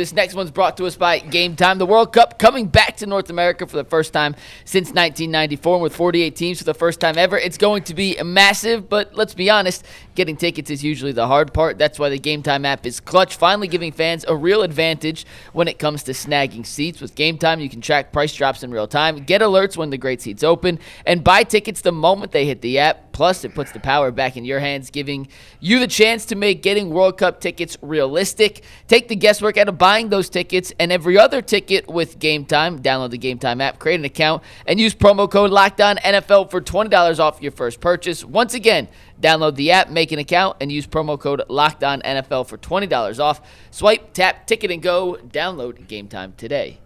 This next one's brought to us by Game Time. The World Cup coming back to North America for the first time since 1994. And with 48 teams for the first time ever, it's going to be massive. But let's be honest, getting tickets is usually the hard part. That's why the Game Time app is clutch, finally giving fans a real advantage when it comes to snagging seats. With Game Time, you can track price drops in real time, get alerts when the great seats open, and buy tickets the moment they hit the app. Plus, it puts the power back in your hands, giving you the chance to make getting World Cup tickets realistic. Take the guesswork out of buying those tickets and every other ticket with Game Time. Download the Game Time app, create an account, and use promo code LOCKEDONNFL for $20 off your first purchase. Once again, download the app, make an account, and use promo code LOCKEDONNFL for $20 off. Swipe, tap, ticket, and go. Download Game Time today.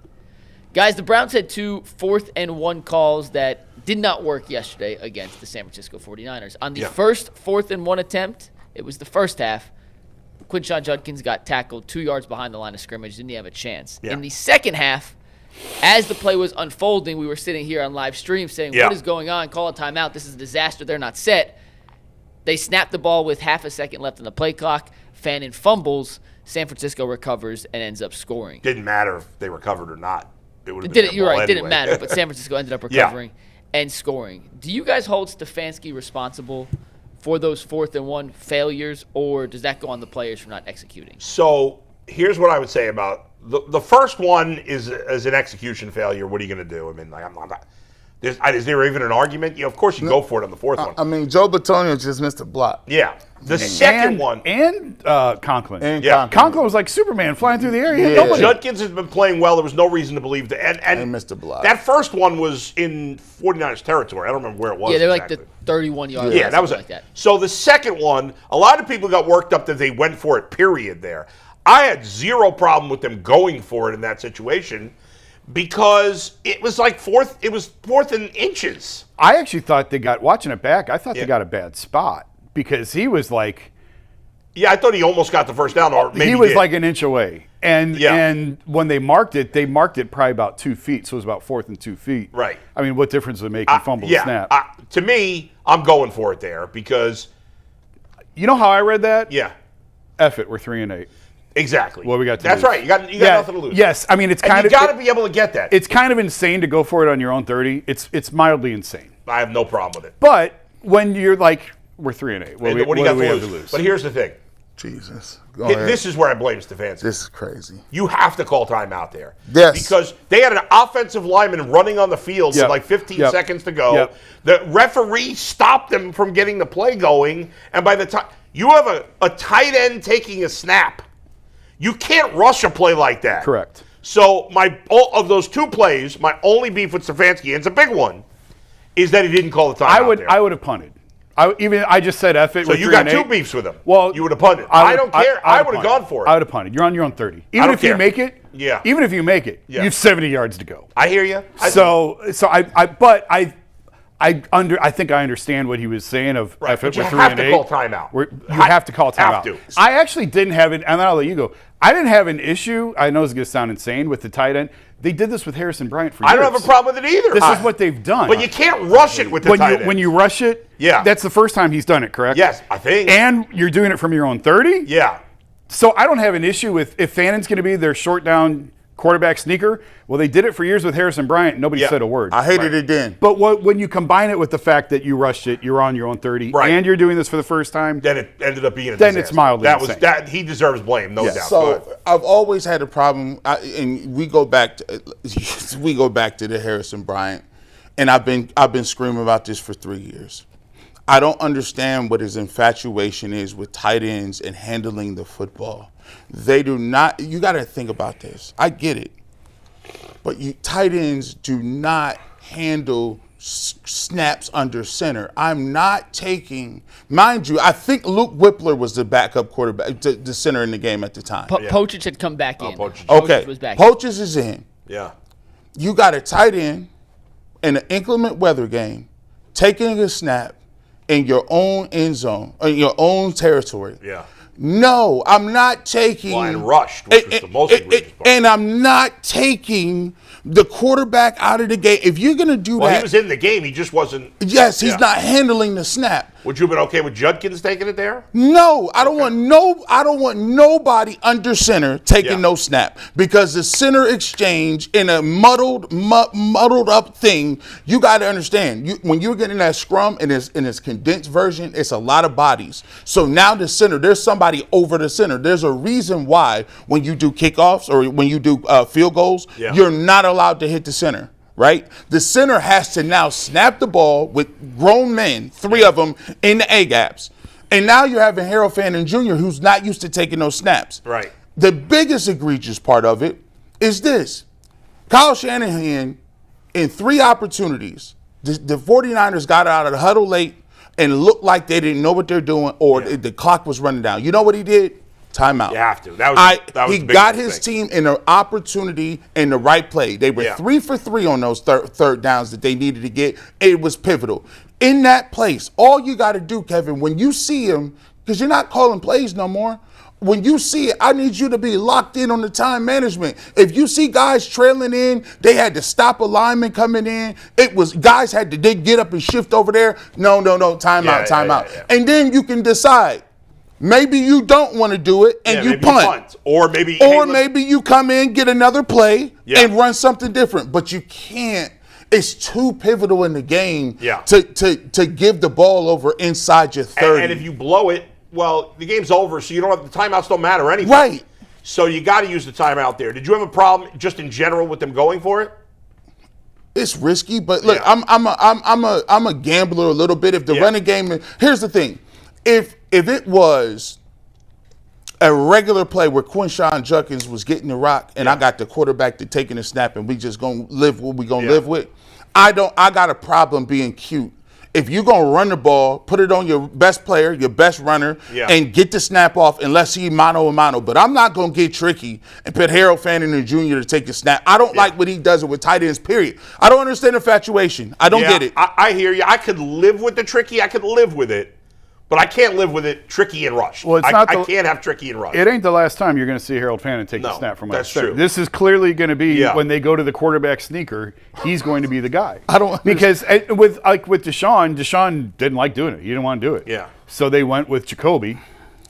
Guys, the Browns had 2 4th-and-1 calls that did not work yesterday against the San Francisco 49ers. On the first 4th-and-1 attempt, it was the first half, Quinshon Judkins got tackled 2 yards behind the line of scrimmage, didn't have a chance. In the second half, as the play was unfolding, we were sitting here on live stream saying, what is going on? Call a timeout. This is a disaster. They're not set. They snapped the ball with half a second left on the play clock. Fannin fumbles. San Francisco recovers and ends up scoring. Didn't matter if they recovered or not. You're right. Anyway. Didn't matter, but San Francisco ended up recovering and scoring. Do you guys hold Stefanski responsible for those 4th-and-1 failures, or does that go on the players for not executing? So here's what I would say about the first one is an execution failure. What are you going to do? I mean, like, I'm not. Is there even an argument? Of course you go for it on the fourth one. I mean, Joe Bitonio just missed a block. Yeah. The second one. And Conklin. Conklin was like Superman flying through the air. Judkins has been playing well. There was no reason to believe that. And missed a block. That first one was in 49ers territory. I don't remember where it was. Yeah, they're exactly. Like the 31-yard line. Yeah, that was it. Like that. So the second one, a lot of people got worked up that they went for it, period, there. I had zero problem with them going for it in that situation, because it was like fourth and inches. I actually thought watching it back, I thought they got a bad spot, because he was like. Yeah, I thought he almost got the first down, or maybe he was like an inch away. And when they marked it probably about 2 feet, so it was about 4th and 2 feet. Right. I mean, what difference does it make? You fumble the snap. To me, I'm going for it there, because. You know how I read that? Yeah. F it, we're 3-8. Exactly. Well, we got to That's lose. right. You got nothing to lose. Yes, I mean it's kind of. You got to be able to get that. It's kind of insane to go for it on your own 30. It's mildly insane. I have no problem with it. But when you're like, we're 3-8. What do you got to lose? But here's the thing. Jesus. This is where I blame Stefanski. This is crazy. You have to call timeout there. Yes. Because they had an offensive lineman running on the field with like 15 seconds to go. The referee stopped them from getting the play going, and by the time you have a tight end taking a snap, you can't rush a play like that. Correct. So of those 2 plays, my only beef with Stefanski, and it's a big one, is that he didn't call the timeout. I would have punted. I just said F it. So you got 2 beefs with him. Well, you would have punted. I don't care. I would have gone for it. I would have punted. You're on your own 30. Even if you make it, even if you make it, you have 70 yards to go. I hear you. I think I understand what he was saying of right, F it. You have to call timeout. You have to call timeout. I actually didn't have it, and then I'll let you go. I didn't have an issue. I know it's going to sound insane with the tight end. They did this with Harrison Bryant for years. I don't have a problem with it either. This is what they've done. But you can't rush it with the tight end. When you rush it, that's the first time he's done it, correct? Yes, I think. And you're doing it from your own 30? Yeah. So I don't have an issue with if Fannin's going to be their short down quarterback sneaker. Well, they did it for years with Harrison Bryant. Nobody said a word. I hated it then. But when you combine it with the fact that you rushed it, you're on your own 30, and you're doing this for the first time, then it ended up being a disaster. It's mildly insane. He deserves blame, no doubt. So I've always had a problem, and we go back to the Harrison Bryant, and I've been screaming about this for 3 years. I don't understand what his infatuation is with tight ends and handling the football. They do not. You got to think about this. I get it, but tight ends do not handle snaps under center. I'm not taking, mind you. I think Luke Whippler was the backup quarterback, the center in the game at the time. Poachich had come back in. Okay, Poachich is in. Yeah, you got a tight end in an inclement weather game, taking a snap in your own end zone, in your own territory. Yeah. No, I'm not taking. And rushed, which was the most egregious part. And I'm not taking the quarterback out of the game. If you're going to do that. Well, he was in the game. He just wasn't. Yes, he's not handling the snap. Would you have been okay with Judkins taking it there? No, I don't want nobody under center taking no snap, because the center exchange in a muddled up thing, you got to understand. When you're getting that scrum in its condensed version, it's a lot of bodies. So now the center, there's somebody over the center. There's a reason why when you do kickoffs or when you do field goals, you're not allowed to hit the center. Right? The center has to now snap the ball with grown men, 3 of them in the A-gaps. And now you're having Harold Fannin Jr., who's not used to taking those snaps. Right. The biggest egregious part of it is this. Kyle Shanahan, in 3 opportunities, the 49ers got out of the huddle late and looked like they didn't know what they're doing, or the clock was running down. You know what he did? Timeout. You have to. That was he got his team in an opportunity in the right play. They were 3 for 3 on those third downs that they needed to get. It was pivotal. In that place, all you got to do, Kevin, when you see him, because you're not calling plays no more, when you see it, I need you to be locked in on the time management. If you see guys trailing in, they had to stop a lineman coming in. It was guys had to get up and shift over there. No, timeout. And then you can decide. Maybe you don't want to do it and you punt. Or maybe you come in, get another play and run something different. But you can't. It's too pivotal in the game to give the ball over inside your 30. And if you blow it, well, the game's over, so you don't have the timeouts don't matter anyway. Right. So you got to use the timeout there. Did you have a problem just in general with them going for it? It's risky, but look, I'm a gambler a little bit. If the running game, here's the thing. If it was a regular play where Quinshon Judkins was getting the rock and I got the quarterback to taking a snap and we just gonna live what we gonna live with, I got a problem being cute. If you're gonna run the ball, put it on your best player, your best runner, and get the snap off unless he mano a mano. But I'm not gonna get tricky and put Harold Fannin Jr. to take the snap. I don't like what he does with tight ends, period. I don't understand infatuation. I don't get it. I hear you. I could live with the tricky. I could live with it. But I can't live with it tricky and rush. Well, I can't have tricky and rush. It ain't the last time you're going to see Harold Fannin take the snap from that's true. This is clearly going to be when they go to the quarterback sneaker, he's going to be the guy. Because with Deshaun didn't like doing it. He didn't want to do it. Yeah. So they went with Jacoby,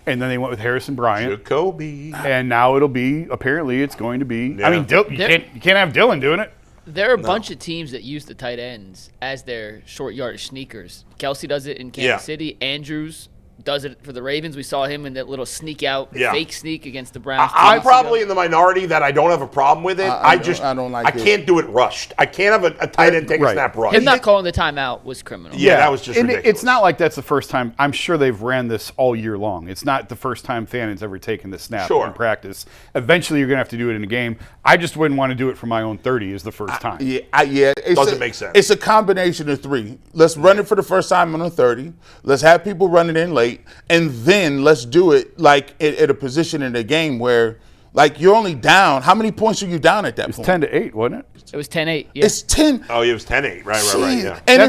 and then they went with Harrison Bryant. Jacoby. And now it's going to be. I mean, you can't have Dylan doing it. There are a bunch of teams that use the tight ends as their short yardage sneakers. Kelsey does it in Kansas City. Andrews does it for the Ravens. We saw him in that little sneak out, fake sneak against the Browns. I'm probably in the minority that I don't have a problem with it. I can't do it rushed. I can't have a tight end take a snap rush. Him not calling the timeout was criminal. Yeah, that was just ridiculous. It's not like that's the first time. I'm sure they've ran this all year long. It's not the first time Fannin's ever taken the snap in practice. Eventually, you're going to have to do it in a game. I just wouldn't want to do it for my own 30 is the first time. It doesn't make sense. It's a combination of 3. Let's run it for the first time on a 30. Let's have people run it in late. And then let's do it like at a position in the game where, like, you're only down. How many points are you down at that point? It's 10-8, wasn't it? It was 10-8. Yeah. It's 10. Oh, it was 10-8. Right. Yeah. And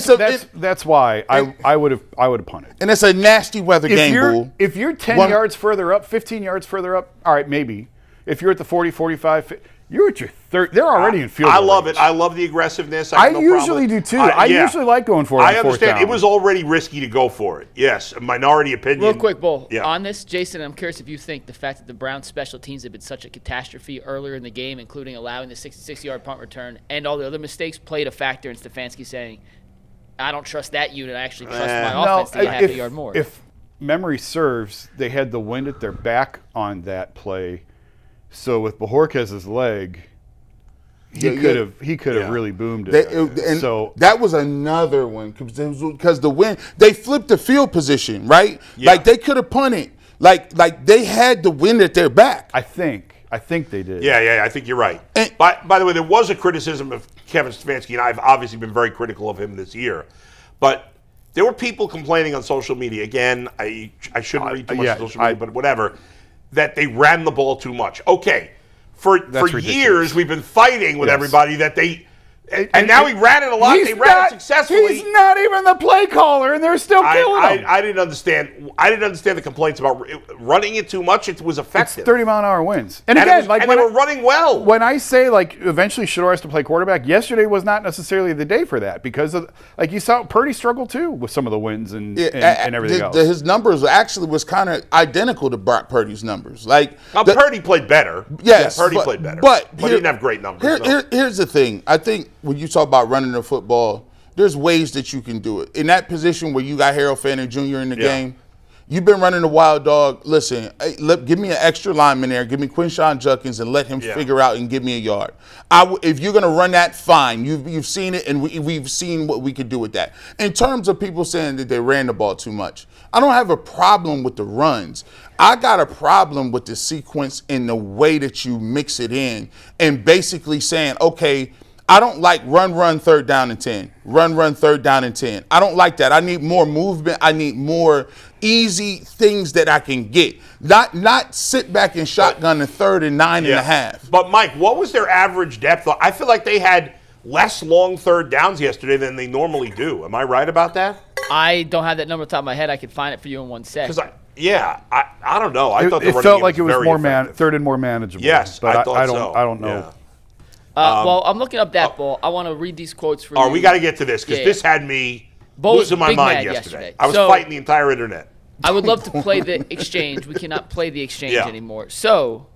that's why I would have punted. And it's a nasty weather game, Bull. If you're 10 yards further up, 15 yards further up, all right, maybe. If you're at the 40, 45, you're at your third. They're already in field goal range. I love it. I love the aggressiveness. I usually do too. I usually like going for it. I understand. It was already risky to go for it. Yes, a minority opinion. Real quick, Bull. On this, Jason, I'm curious if you think the fact that the Browns' special teams have been such a catastrophe earlier in the game, including allowing the 66-yard punt return and all the other mistakes, played a factor in Stefanski saying, I don't trust that unit. I actually trust my offense to get half a yard more. If memory serves, they had the wind at their back on that play. So with Bojorquez's leg, he could have really boomed it. So that was another one because the wind, they flipped the field position, right? Yeah. Like they could have punted. Like they had the wind at their back. I think they did. Yeah, I think you're right. And, by the way, there was a criticism of Kevin Stefanski, and I've obviously been very critical of him this year. But there were people complaining on social media. Again, I shouldn't read too much on social media, but whatever. That they ran the ball too much. Okay, for years we've been fighting with everybody that they And now he ran it a lot. They ran it successfully. He's not even the play caller, and they're still killing him. I didn't understand. I didn't understand the complaints about running it too much. It was effective. It's 30-mile-an-hour winds. And again, they were running well. When I say eventually Shedeur has to play quarterback, yesterday was not necessarily the day for that because of you saw Purdy struggle too with some of the wins and everything else. His numbers actually was kind of identical to Brock Purdy's numbers. Purdy played better. Yes, Purdy played better, but he didn't have great numbers. Here's the thing. I think when you talk about running the football, there's ways that you can do it. In that position where you got Harold Fanning Jr. in the game, you've been running the wild dog. Listen, give me an extra lineman there. Give me Quinshon Judkins and let him figure out and give me a yard. If you're going to run that, fine. You've seen it, and we've seen what we could do with that. In terms of people saying that they ran the ball too much, I don't have a problem with the runs. I got a problem with the sequence and the way that you mix it in and basically saying, okay, I don't like run, third down and 10. Run, third down and 10. I don't like that. I need more movement. I need more easy things that I can get. Not sit back and shotgun the 3rd and 9.5. But, Mike, what was their average depth? I feel like they had less long third downs yesterday than they normally do. Am I right about that? I don't have that number on the top of my head. I could find it for you in 1 sec. I don't know. I thought it felt like it was more third and more manageable. Yes, but I thought so. I don't know. Yeah. Well, I'm looking up that ball. I want to read these quotes for you. We got to get to this because this had me losing my mind yesterday. I was fighting the entire internet. I would love to play the exchange. We cannot play the exchange anymore. So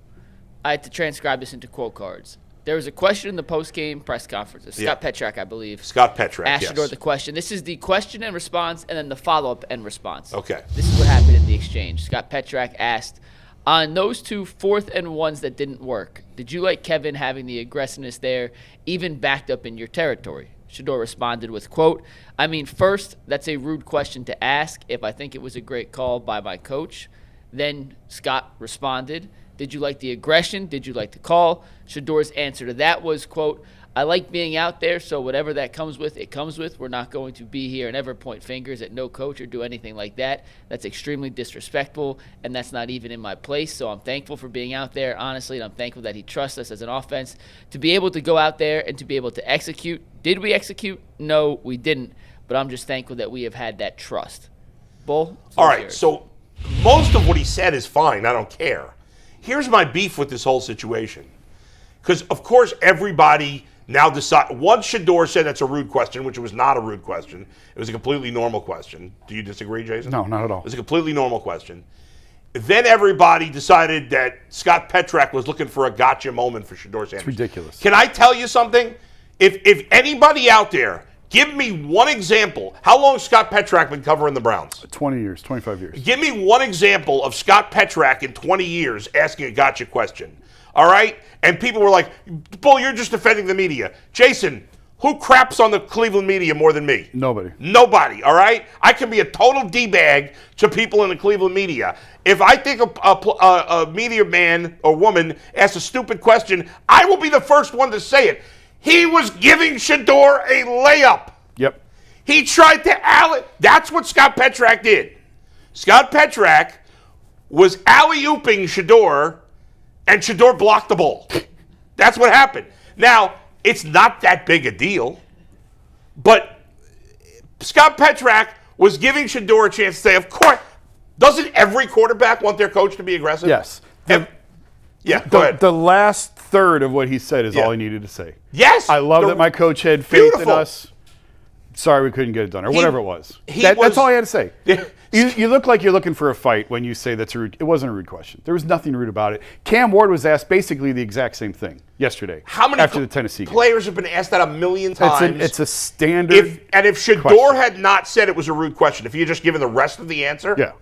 I had to transcribe this into quote cards. There was a question in the post-game press conference. Scott Petrak, I believe. Scott Petrak, asked Shedeur the question. This is the question and response and then the follow-up and response. Okay. This is what happened in the exchange. Scott Petrak asked, on those 2 4th and 1s that didn't work, did you like Kevin having the aggressiveness there, even backed up in your territory? Shedeur responded with, quote, I mean, first, that's a rude question to ask if I think it was a great call by my coach. Then Scott responded, did you like the aggression? Did you like the call? Shedeur's answer to that was, quote, I like being out there, so whatever that comes with, it comes with. We're not going to be here and ever point fingers at no coach or do anything like that. That's extremely disrespectful, and that's not even in my place. So I'm thankful for being out there, honestly, and I'm thankful that he trusts us as an offense to be able to go out there and to be able to execute. Did we execute? No, we didn't, but I'm just thankful that we have had that trust. Bull? All right, so most of what he said is fine. I don't care. Here's my beef with this whole situation. Because, of course, everybody now decide. Once Shedeur said that's a rude question, which was not a rude question. It was a completely normal question. Do you disagree, Jason? No, not at all. It was a completely normal question. Then everybody decided that Scott Petrak was looking for a gotcha moment for Shedeur Sanders. It's ridiculous. Can I tell you something? If anybody out there, give me one example. How long has Scott Petrak been covering the Browns? 20 years, 25 years. Give me one example of Scott Petrak in 20 years asking a gotcha question. All right? And people were like, Bull, you're just defending the media. Jason, who craps on the Cleveland media more than me? Nobody. Nobody, all right? I can be a total D-bag to people in the Cleveland media. If I think a media man or woman asks a stupid question, I will be the first one to say it. He was giving Shedeur a layup. Yep. He tried to alley. That's what Scott Petrak did. Scott Petrak was alley-ooping Shedeur, and Shedeur blocked the ball. That's what happened. Now, it's not that big a deal, but Scott Petrak was giving Shedeur a chance to say, of course, doesn't every quarterback want their coach to be aggressive? Yes. Go ahead. The last third of what he said is all he needed to say. Yes. I love that my coach had faith in us. Sorry we couldn't get it done, or whatever it was. That's all he had to say. You look like you're looking for a fight when you say that's rude. It wasn't a rude question. There was nothing rude about it. Cam Ward was asked basically the exact same thing yesterday. How many after the Tennessee game. Players have been asked that a million times? It's a standard. If Shedeur had not said it was a rude question, if he had just given the rest of the answer,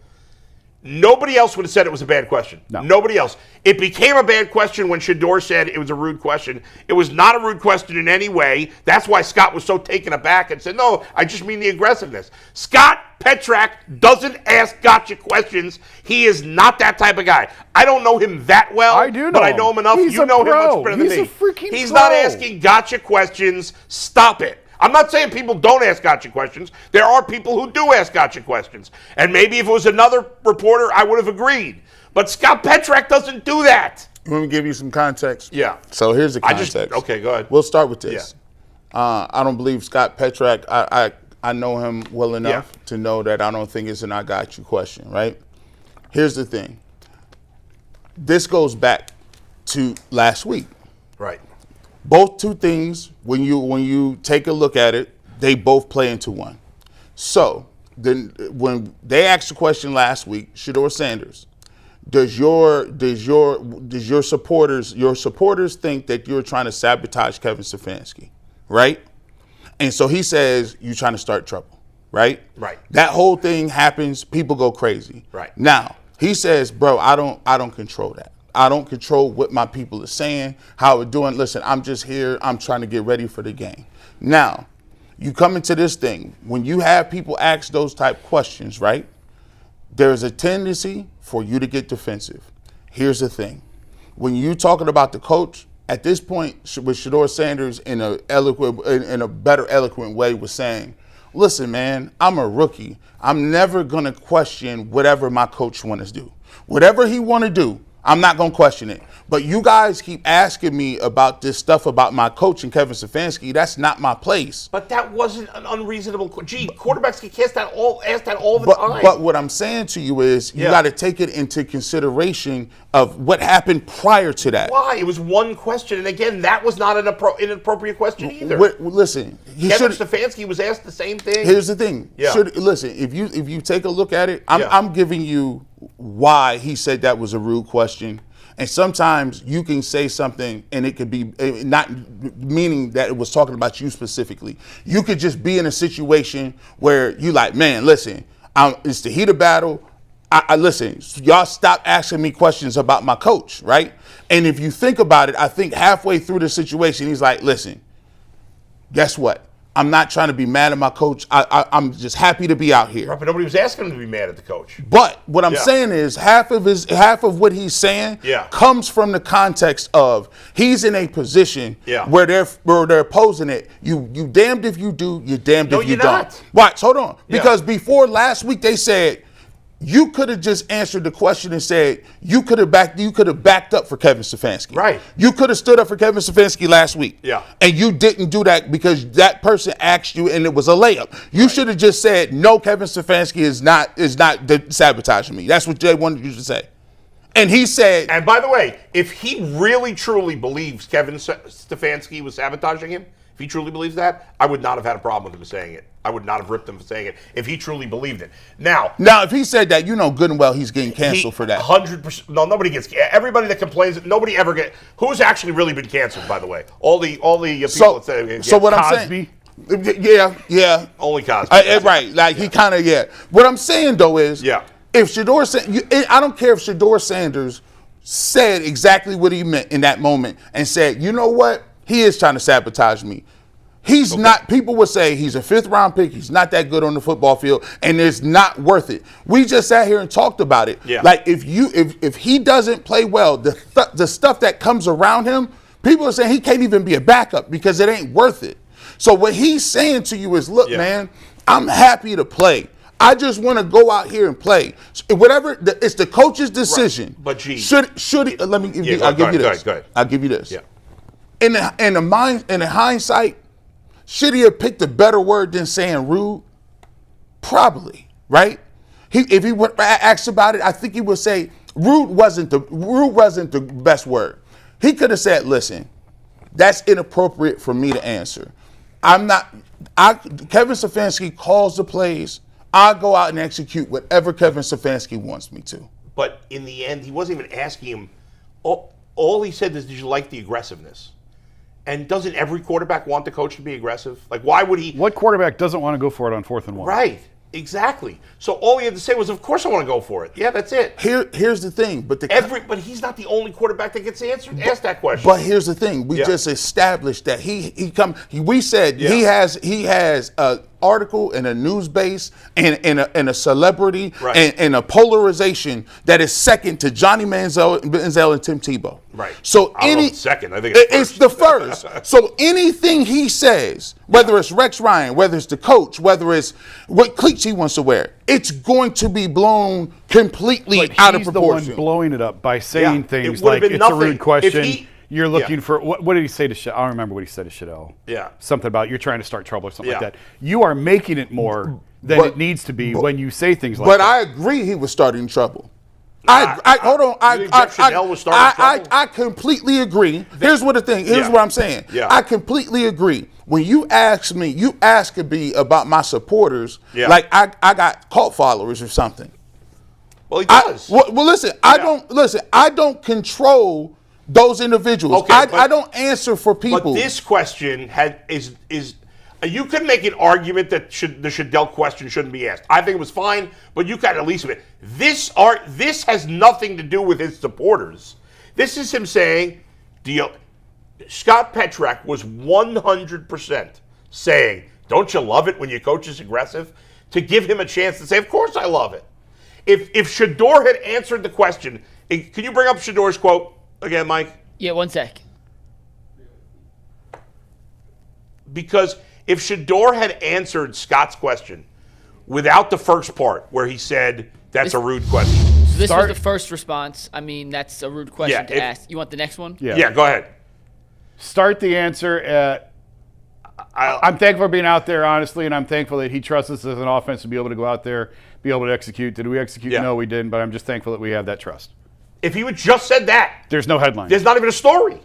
nobody else would have said it was a bad question. No. Nobody else. It became a bad question when Shedeur said it was a rude question. It was not a rude question in any way. That's why Scott was so taken aback and said, no, I just mean the aggressiveness. Scott Petrak doesn't ask gotcha questions. He is not that type of guy. I don't know him that well. I do know but I know him enough. You know him much better than me. He's a freaking He's pro. not asking gotcha questions. Stop it. I'm not saying people don't ask gotcha questions. There are people who do ask gotcha questions. And maybe if it was another reporter, I would have agreed. But Scott Petrak doesn't do that. Let me give you some context. Yeah. So here's the context. Okay, go ahead. We'll start with this. I don't believe Scott Petrak. I know him well enough to know that I don't think it's an I got you question, right? Here's the thing. This goes back to last week. Right. Both two things, when you take a look at it, they both play into one. So then when they asked the question last week, Shedeur Sanders, does your supporters think that you're trying to sabotage Kevin Stefanski, right? And so he says you're trying to start trouble, right? Right. That whole thing happens, people go crazy. Right. Now, he says, bro, I don't control that. I don't control what my people are saying, how we're doing. Listen, I'm just here. I'm trying to get ready for the game. Now, you come into this thing, when you have people ask those type questions, right? There's a tendency for you to get defensive. Here's the thing. When you're talking about the coach, at this point, with Shedeur Sanders in a better eloquent way was saying, listen, man, I'm a rookie. I'm never going to question whatever my coach wants to do. Whatever he want to do, I'm not going to question it. But you guys keep asking me about this stuff about my coach and Kevin Stefanski. That's not my place. But that wasn't an unreasonable question. Quarterbacks get asked that all the time. But what I'm saying to you is you got to take it into consideration of what happened prior to that. Why? It was one question. And again, that was not an inappropriate question either. Listen, Kevin Stefanski was asked the same thing. Here's the thing. Yeah. Listen, if you take a look at it, I'm giving you why he said that was a rude question. And sometimes you can say something and it could be not meaning that it was talking about you specifically. You could just be in a situation where you like, man, listen, it's the heat of battle. I listen, y'all stop asking me questions about my coach, right? And if you think about it, I think halfway through the situation, he's like, listen, guess what? I'm not trying to be mad at my coach. I'm just happy to be out here. Right, but nobody was asking him to be mad at the coach. But what I'm saying is half of what he's saying comes from the context of he's in a position where they're posing it. You damned if you do, you damned if you don't. Not. Right, hold on. Because before last week they said you could have just answered the question and said you could have backed up for Kevin Stefanski. Right. You could have stood up for Kevin Stefanski last week. Yeah. And you didn't do that because that person asked you and it was a layup. You should have just said, no, Kevin Stefanski is not sabotaging me. That's what Jay wanted you to say. And he said. And by the way, if he really truly believes Kevin Stefanski was sabotaging him, if he truly believes that, I would not have had a problem with him saying it. I would not have ripped him for saying it if he truly believed it. Now, if he said that, you know good and well he's getting canceled for that. 100%. No, nobody gets. Everybody that complains, nobody ever get. Who's actually really been canceled, by the way? All the people that say. So what Cosby? I'm saying. Yeah. Only Cosby. Right. Like he kind of What I'm saying though is. Yeah. If I don't care if Shedeur Sanders said exactly what he meant in that moment and said, you know what? He is trying to sabotage me. He's not, people would say he's a 5th round pick. He's not that good on the football field and it's not worth it. We just sat here and talked about it. Yeah. Like if he doesn't play well, the stuff that comes around him, people are saying he can't even be a backup because it ain't worth it. So what he's saying to you is, look, man, I'm happy to play. I just want to go out here and play. Whatever, it's the coach's decision. Right. But gee, should he? Let me give you. I'll give you this. Go ahead. I'll give you this. Yeah. In the hindsight, should he have picked a better word than saying rude? Probably, right? If he were asked about it, I think he would say rude wasn't the best word. He could have said, "Listen, that's inappropriate for me to answer. Kevin Stefanski calls the plays. I go out and execute whatever Kevin Stefanski wants me to." But in the end, he wasn't even asking him. All he said is, "Did you like the aggressiveness?" And doesn't every quarterback want the coach to be aggressive? Like, why would he? What quarterback doesn't want to go for it on 4th and 1? Right. Exactly. So all he had to say was, "Of course I want to go for it." Yeah, that's it. Here's the thing, but he's not the only quarterback that gets asked that question. But here's the thing: we just established that we said he has a article and a news base and a celebrity and a polarization that is second to Johnny Manziel and Tim Tebow. Right. So I don't know, second. I think it's the first. So anything he says, whether it's Rex Ryan, whether it's the coach, whether it's what cleats he wants to wear, it's going to be blown completely out of proportion. He's the one blowing it up by saying things it like it's nothing. a rude question. You're looking for what did he say to Shedeur? I don't remember what he said to Shedeur. Yeah. Something about you're trying to start trouble or something like that. You are making it more than it needs to be when you say things like that. But I agree he was starting trouble. Hold on. I completely agree. Here's what I'm saying. Yeah. I completely agree. When you ask me, you ask me about my supporters, like I got cult followers or something. Well, he does. Listen, I don't control those individuals. Okay, I don't answer for people. But this question is you could make an argument that the Shedeur question shouldn't be asked. I think it was fine, but you got at least admit this has nothing to do with his supporters. This is him saying, Scott Petrak was 100% saying, "Don't you love it when your coach is aggressive?" To give him a chance to say, "Of course I love it." If Shedeur had answered the question, can you bring up Shedeur's quote again, Mike? Yeah, 1 sec. Because if Shedeur had answered Scott's question without the first part where he said, "That's a rude question." So this was the first response. I mean, that's a rude question to ask. You want the next one? Yeah, go ahead. Start the answer at, I'm thankful for being out there, honestly, and I'm thankful that he trusts us as an offense to be able to go out there, be able to execute. Did we execute? Yeah. No, we didn't, but I'm just thankful that we have that trust. If he would just said that, there's no headline. There's not even a story.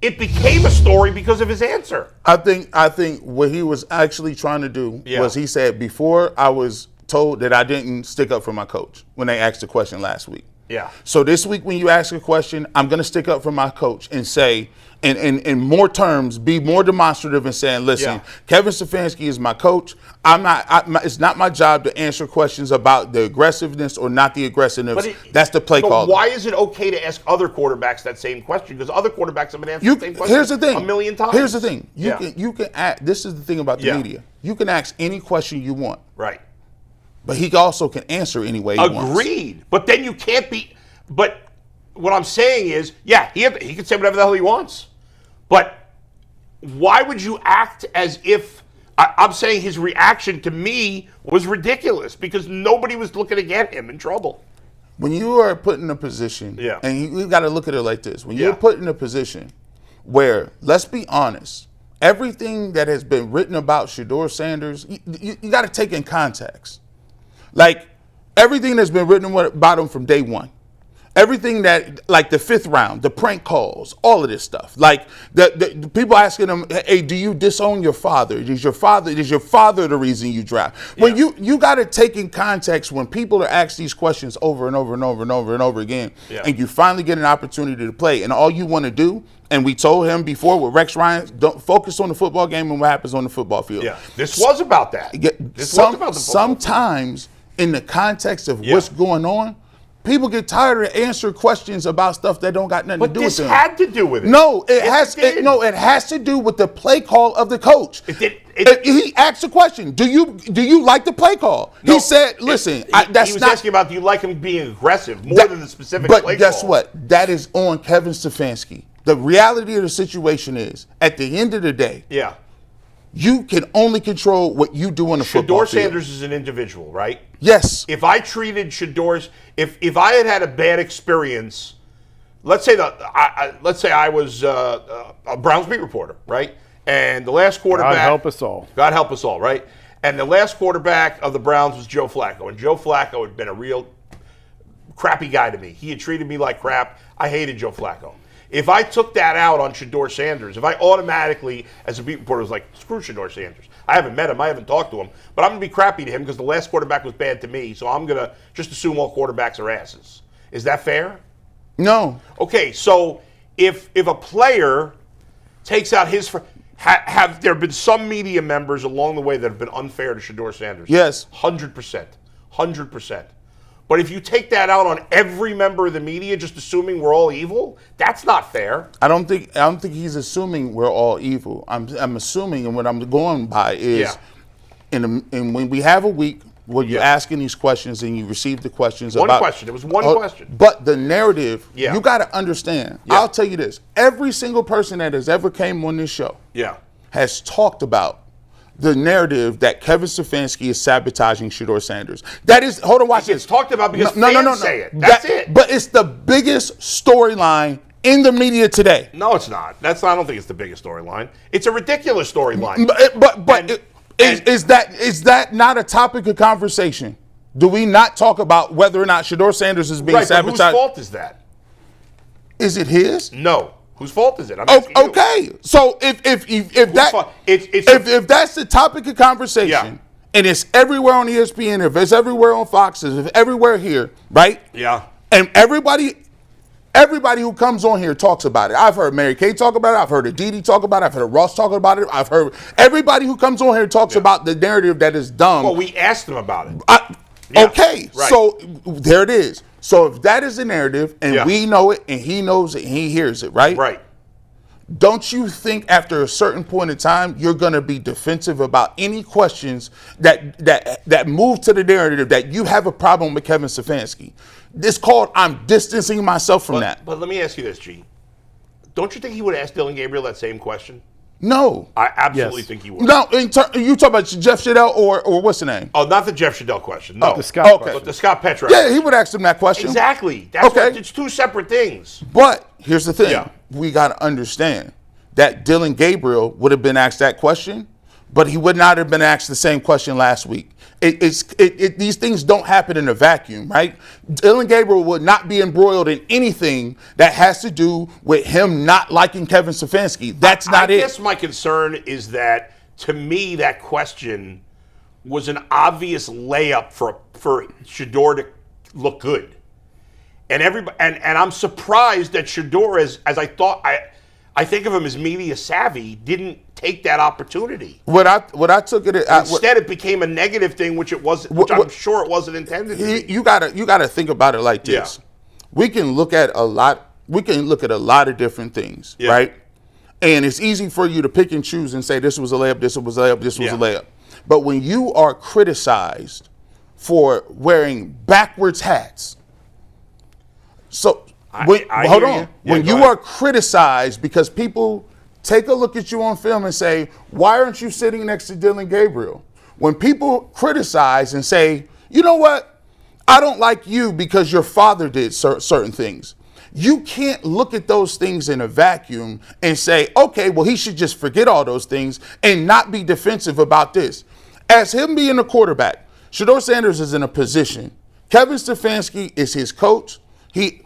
It became a story because of his answer. I think what he was actually trying to do was he said, before I was told that I didn't stick up for my coach when they asked the question last week. Yeah. So this week when you ask a question, I'm going to stick up for my coach and say, in more terms, be more demonstrative and saying, listen, Kevin Stefanski is my coach. It's not my job to answer questions about the aggressiveness or not the aggressiveness. That's the play call. Why is it okay to ask other quarterbacks that same question? Because other quarterbacks have been answering the same question here's the thing. a million times. Here's the thing. You can ask, this is the thing about the media. You can ask any question you want. Right. But he also can answer any way he wants. Agreed. But then you can't be. But what I'm saying is, he can say whatever the hell he wants. But why would you act as if I'm saying his reaction to me was ridiculous because nobody was looking to get him in trouble. When you are put in a position, and you got to look at it like this, when you're put in a position where, let's be honest, everything that has been written about Shedeur Sanders, you got to take in context. Like, everything that's been written about him from day one. Everything that, like the 5th round, the prank calls, all of this stuff. Like the people asking him, "Hey, do you disown your father? Is your father the reason you draft?" When you got to take in context when people are asked these questions over and over and over and over and over again, and you finally get an opportunity to play, and all you want to do. And we told him before with Rex Ryan, don't focus on the football game and what happens on the football field. Yeah, this was about that. This was about the football. Sometimes in the context of what's going on, people get tired of answering questions about stuff that don't got nothing to do with them. But this had to do with it. No, it has to do with the play call of the coach. He asked a question. Do you like the play call? No, he said, listen, he was asking about, do you like him being aggressive more than the specific play call? But guess what? That is on Kevin Stefanski. The reality of the situation is, at the end of the day, you can only control what you do on the football field. Shedeur Sanders is an individual, right? Yes. If I treated Shedeur's, if I had a bad experience, let's say I was a Browns beat reporter, right? And the last quarterback. God help us all. God help us all, right? And the last quarterback of the Browns was Joe Flacco, and Joe Flacco had been a real crappy guy to me. He had treated me like crap. I hated Joe Flacco. If I took that out on Shedeur Sanders, if I automatically, as a beat reporter, was like, screw Shedeur Sanders. I haven't met him. I haven't talked to him. But I'm going to be crappy to him because the last quarterback was bad to me, so I'm going to just assume all quarterbacks are asses. Is that fair? No. Okay, so if a player takes out his... Have there been some media members along the way that have been unfair to Shedeur Sanders? Yes. 100%. 100%. But if you take that out on every member of the media, just assuming we're all evil, that's not fair. I don't think he's assuming we're all evil. I'm assuming, and what I'm going by is, and when we have a week where you're asking these questions and you receive the questions One question. It was one question. But the narrative, you got to understand. I'll tell you this: every single person that has ever came on this show, has talked about the narrative that Kevin Stefanski is sabotaging Shedeur Sanders. That is, hold on, watch this. It's talked about because fans say it. That's it. But it's the biggest storyline in the media today. No, it's not. I don't think it's the biggest storyline. It's a ridiculous storyline. Is that not a topic of conversation? Do we not talk about whether or not Shedeur Sanders is being sabotaged? But whose fault is that? Is it his? No. Whose fault is it? Okay. So if that's the topic of conversation, and it's everywhere on ESPN, if it's everywhere on Fox, if it's everywhere here, right? Yeah. And everybody who comes on here talks about it. I've heard Mary Kay talk about it. I've heard Aditi talk about it. I've heard Ross talk about it. I've heard everybody who comes on here talks about the narrative that is dumb. Well, we asked them about it. Okay, so there it is. So if that is the narrative, and we know it, and he knows it, and he hears it, right? Right. Don't you think after a certain point in time, you're going to be defensive about any questions that move to the narrative that you have a problem with Kevin Stefanski? It's called I'm distancing myself from that. But let me ask you this, G. Don't you think he would ask Dylan Gabriel that same question? No. I absolutely think he would. No, you talk about Jeff Shedeur or what's the name? Oh, not the Jeff Shedeur question. No. The Scott question. But the Scott Petra. Yeah, he would ask him that question. Exactly. It's two separate things. But here's the thing. We got to understand that Dylan Gabriel would have been asked that question, but he would not have been asked the same question last week. These things don't happen in a vacuum, right? Dylan Gabriel would not be embroiled in anything that has to do with him not liking Kevin Stefanski. That's not it. I guess my concern is that, to me, that question was an obvious layup for Shedeur to look good. And I'm surprised that Shedeur, as I thought, I think of him as media savvy, didn't take that opportunity. What I took it instead, it became a negative thing, which it was, I'm sure it wasn't intended to be. You gotta think about it like this. Yeah. We can look at a lot of different things, right? And it's easy for you to pick and choose and say this was a layup, this was a layup, this was a layup. But when you are criticized for wearing backwards hats, hold on. When you are criticized because people take a look at you on film and say, why aren't you sitting next to Dylan Gabriel? When people criticize and say, you know what? I don't like you because your father did certain things. You can't look at those things in a vacuum and say, okay, well, he should just forget all those things and not be defensive about this. As him being a quarterback, Shedeur Sanders is in a position. Kevin Stefanski is his coach.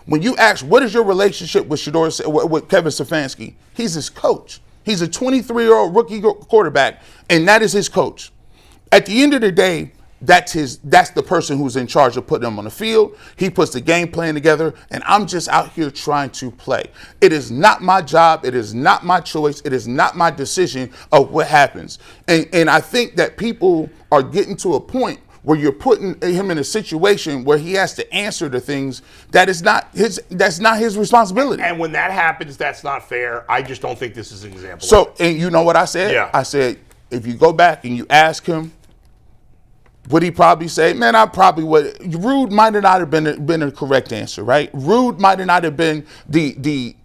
When you ask, what is your relationship with Kevin Stefanski? He's his coach. He's a 23-year-old rookie quarterback, and that is his coach. At the end of the day, that's the person who's in charge of putting him on the field. He puts the game plan together, and I'm just out here trying to play. It is not my job. It is not my choice. It is not my decision of what happens. And I think that people are getting to a point where you're putting him in a situation where he has to answer to things that's not his responsibility. And when that happens, that's not fair. I just don't think this is an example. So, and you know what I said? Yeah. I said, if you go back and you ask him, would he probably say, man, I probably would. Rude might not have been a correct answer, right? Rude might not have been the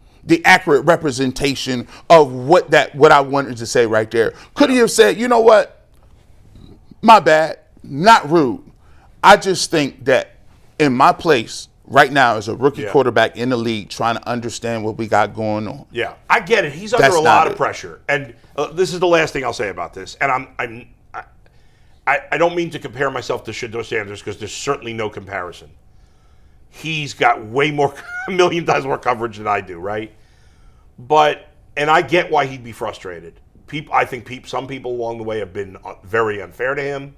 accurate representation of what I wanted to say right there. Could he have said, you know what? My bad. Not rude. I just think that in my place right now as a rookie quarterback in the league trying to understand what we got going on. Yeah, I get it. He's under a lot of pressure. And this is the last thing I'll say about this. And I don't mean to compare myself to Shedeur Sanders because there's certainly no comparison. He's got way more, a million times more coverage than I do, right? And I get why he'd be frustrated. I think some people along the way have been very unfair to him.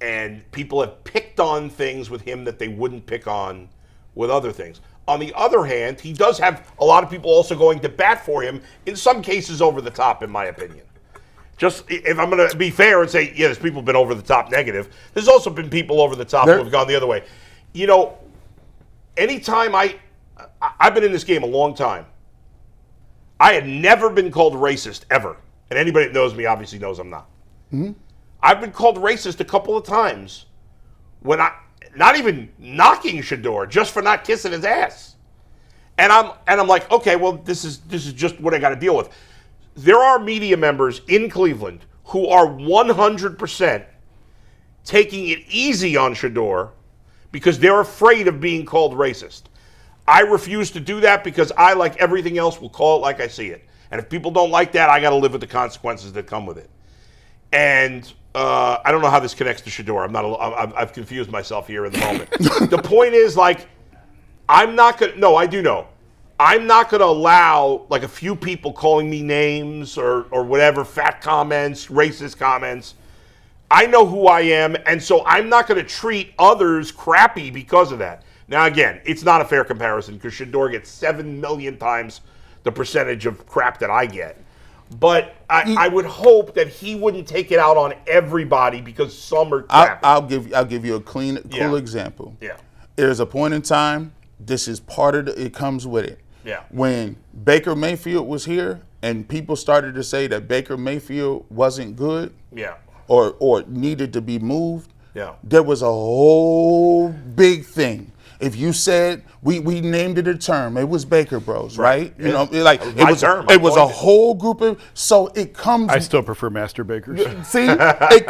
And people have picked on things with him that they wouldn't pick on with other things. On the other hand, he does have a lot of people also going to bat for him, in some cases over the top, in my opinion. Just if I'm going to be fair and say, there's people been over the top negative, there's also been people over the top who have gone the other way. You know, anytime I've been in this game a long time, I had never been called racist, ever. And anybody that knows me obviously knows I'm not. Mm-hmm. I've been called racist a couple of times when not even knocking Shedeur, just for not kissing his ass. And I'm like, okay, well, this is just what I got to deal with. There are media members in Cleveland who are 100% taking it easy on Shedeur because they're afraid of being called racist. I refuse to do that because I, like everything else, will call it like I see it. And if people don't like that, I got to live with the consequences that come with it. And I don't know how this connects to Shedeur. I've confused myself here in the moment. The point is, like, I'm not going to, no, I do know. I'm not going to allow, like, a few people calling me names or whatever, fat comments, racist comments. I know who I am, and so I'm not going to treat others crappy because of that. Now, again, it's not a fair comparison because Shedeur gets 7 million times the percentage of crap that I get. But I would hope that he wouldn't take it out on everybody because some are crappy. I'll give you a cool example. Yeah. There's a point in time, this is part of it comes with it. Yeah. When Baker Mayfield was here and people started to say that Baker Mayfield wasn't good. Yeah. Or needed to be moved. Yeah. There was a whole big thing. If you said we named it a term, it was Baker Bros, right? Yeah. You know, like it was a whole group of. So it comes. I still prefer Master Bakers. See, it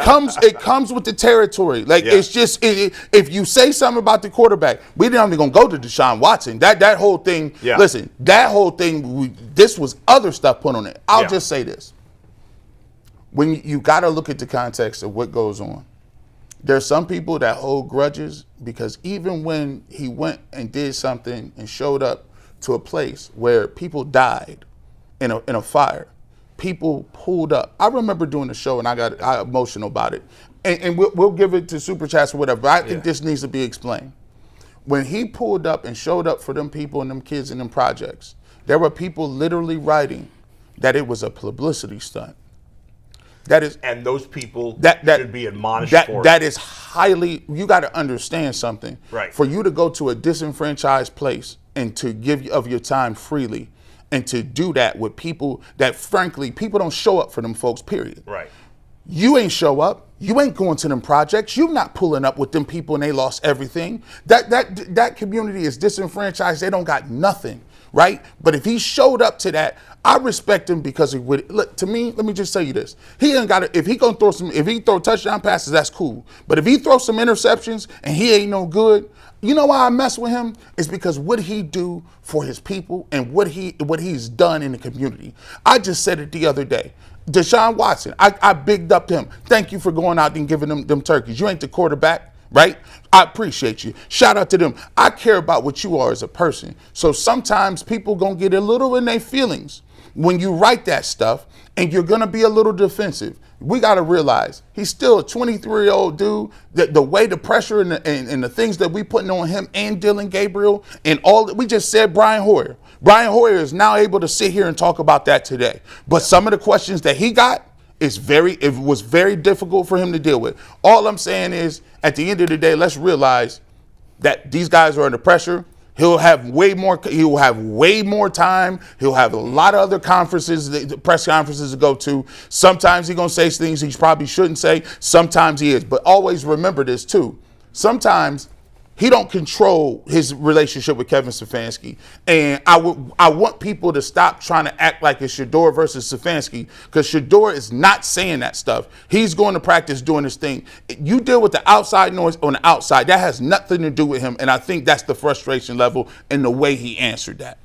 comes with the territory. Like it's just if you say something about the quarterback, we're not even gonna go to Deshaun Watson. That whole thing. Yeah. Listen, that whole thing. This was other stuff put on it. I'll just say this. When you got to look at the context of what goes on. There's some people that hold grudges because even when he went and did something and showed up to a place where people died in a fire, people pulled up. I remember doing the show and I got emotional about it. And we'll give it to Super Chats or whatever. But I think this needs to be explained. When he pulled up and showed up for them people and them kids in them projects, there were people literally writing that it was a publicity stunt. And those people should be admonished for it. That is highly, you got to understand something. Right. For you to go to a disenfranchised place and to give of your time freely and to do that with people that, frankly, people don't show up for them folks, period. Right. You ain't show up. You ain't going to them projects. You not pulling up with them people and they lost everything. That community is disenfranchised. They don't got nothing, right? But if he showed up to that, I respect him because he would. Look, to me, let me just tell you this: he ain't got to. If he throw touchdown passes, that's cool. But if he throws some interceptions and he ain't no good, you know why I mess with him? It's because what he do for his people and what he's done in the community. I just said it the other day. Deshaun Watson, I bigged up him. Thank you for going out and giving them turkeys. You ain't the quarterback, right? I appreciate you. Shout out to them. I care about what you are as a person. So sometimes people gonna get a little in their feelings when you write that stuff, and you're gonna be a little defensive. We gotta realize he's still a 23-year-old dude. The way the pressure and the things that we putting on him and Dylan Gabriel and all that we just said, Brian Hoyer. Brian Hoyer is now able to sit here and talk about that today. But some of the questions that he got, it was very difficult for him to deal with. All I'm saying is, at the end of the day, let's realize that these guys are under pressure. He'll have way more time. He'll have a lot of other press conferences to go to. Sometimes he's going to say things he probably shouldn't say. Sometimes he is. But always remember this, too. Sometimes he don't control his relationship with Kevin Stefanski. And I want people to stop trying to act like it's Shedeur versus Stefanski, because Shedeur is not saying that stuff. He's going to practice doing this thing. You deal with the outside noise on the outside. That has nothing to do with him. And I think that's the frustration level and the way he answered that.